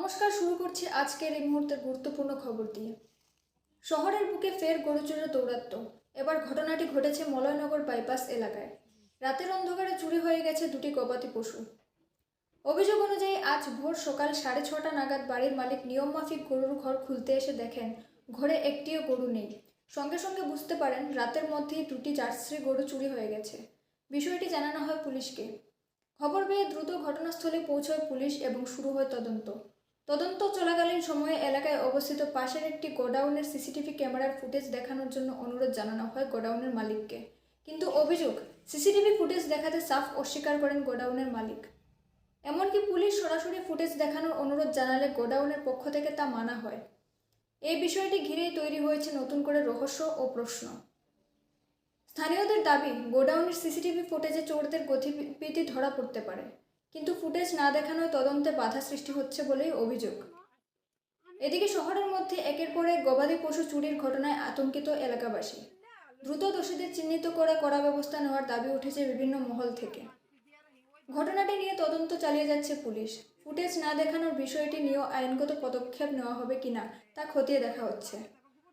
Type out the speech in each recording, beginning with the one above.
নমস্কার, শুরু করছি আজকের এই মুহূর্তের গুরুত্বপূর্ণ খবর দিয়ে। শহরের বুকে ফের গরু চুরির দৌরাত্ম্য। এবার ঘটনাটি ঘটেছে মলয়নগর বাইপাস এলাকায়। রাতের অন্ধকারে চুরি হয়ে গেছে দুটি গবাদি পশু। অভিযোগ অনুযায়ী আজ ভোর সকাল 6:30 নাগাদ বাড়ির মালিক নিয়মমাফিক গরুর ঘর খুলতে এসে দেখেন ঘরে একটিও গরু নেই। সঙ্গে সঙ্গে বুঝতে পারেন রাতের মধ্যেই দুটি জার্সি গরু চুরি হয়ে গেছে। বিষয়টি জানানো হয় পুলিশকে। খবর পেয়ে দ্রুত ঘটনাস্থলে পৌঁছয় পুলিশ এবং শুরু হয় তদন্ত চলাকালীন সময়ে এলাকায় অবস্থিত পাশের একটি গোডাউনের সিসিটিভি ক্যামেরার ফুটেজ দেখানোর জন্য অনুরোধ জানানো হয় গোডাউনের মালিককে। কিন্তু অভিযোগ, সিসিটিভি ফুটেজ দেখাতে সাফ অস্বীকার করেন গোডাউনের মালিক। এমনকি পুলিশ সরাসরি ফুটেজ দেখানোর অনুরোধ জানালে গোডাউনের পক্ষ থেকে তা মানা হয়। এই বিষয়টি ঘিরেই তৈরি হয়েছে নতুন করে রহস্য ও প্রশ্ন। স্থানীয়দের দাবি, গোডাউনের সিসিটিভি ফুটেজে চোরদের গতিবিধি ধরা পড়তে পারে, কিন্তু ফুটেজ না দেখানোয় তদন্তে বাধা সৃষ্টি হচ্ছে বলেই অভিযোগ। এদিকে শহরের মধ্যে একের পর এক গবাদি পশু চুরির ঘটনায় আতঙ্কিত এলাকাবাসী। দ্রুত দোষীদের চিহ্নিত করে কড়া ব্যবস্থা নেওয়ার দাবি উঠেছে বিভিন্ন মহল থেকে। ঘটনাটি নিয়ে তদন্ত চালিয়ে যাচ্ছে পুলিশ। ফুটেজ না দেখানোর বিষয়টি নিয়েও আইনগত পদক্ষেপ নেওয়া হবে কিনা তা খতিয়ে দেখা হচ্ছে।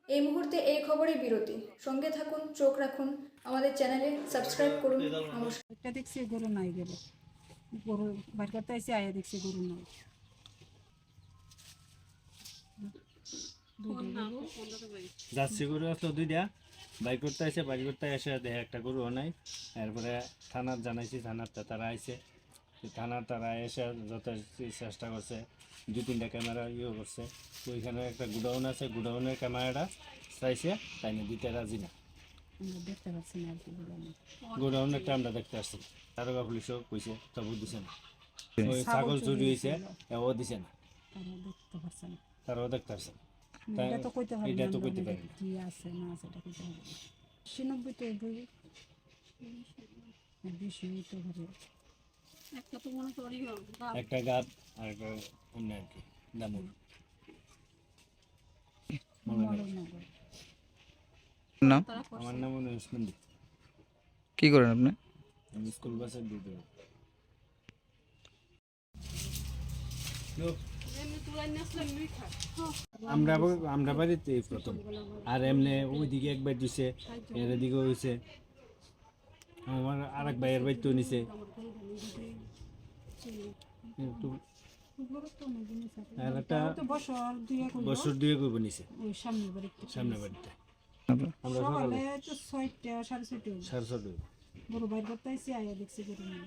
এই মুহূর্তে এই খবরেই বিরতি। সঙ্গে থাকুন, চোখ রাখুন, আমাদের চ্যানেলে সাবস্ক্রাইব করুন। নমস্কার। একটা দেখছি গরু নাই, গেল গরু বাইর করতে আইসি, আয়া দেখছি গরু নাই। জার্সি গরু আসলো দুইটা, বাইক করতে আসে, বাইক করতে এসে দেখে একটা গরু নাই। এরপরে থানার জানাইছি, থানারটা তারা আইসে, থানার তারা এসে যত চেষ্টা করছে, 2-3টা ক্যামেরা করছে। তো ওইখানে একটা গুডাউন আছে, গুডাউনের ক্যামেরাটা চাইছে, তাই না দিতে রাজি না। আমরা দেখতে পাচ্ছি না আর কি গোডাউনেরটা আমরা দেখতে আসছি, দারোগা পুলিশও কইছে, তবু দিছে না। ওই ছাগল চুরি হয়েছে, ও দিছে না, তারা দেখতে পাচ্ছে না, তারাও দেখতে আসছে। এটা তো কইতে পারি এটা না, তো কইতে পারি না। কি আছে না আছে এটা কইতে পারি না। 90 তো বই বেশি তো ঘরে একটা তো মনে করি একটা গাব আর একটা অন্য আর কি দামুর। নাম? আমার নাম উসমান। কি করেন আপনি? আমি স্কুল বাসের ডিউটি। আমরা বাড়িতে প্রথম, আর এমনি ওইদিকে একবার দিছে, এর দিকে হয়েছে, আমার আর এক ভাইয়ের বাড়িতেও নিছে। বছর দুয়ে করবো নিছে সামনে বাড়িতে। আমরা সকালে 6টা 6:30 সাড়ে 6টায় গরু বাইর করতে আইসি, আয়া দেখছি গরু নেই।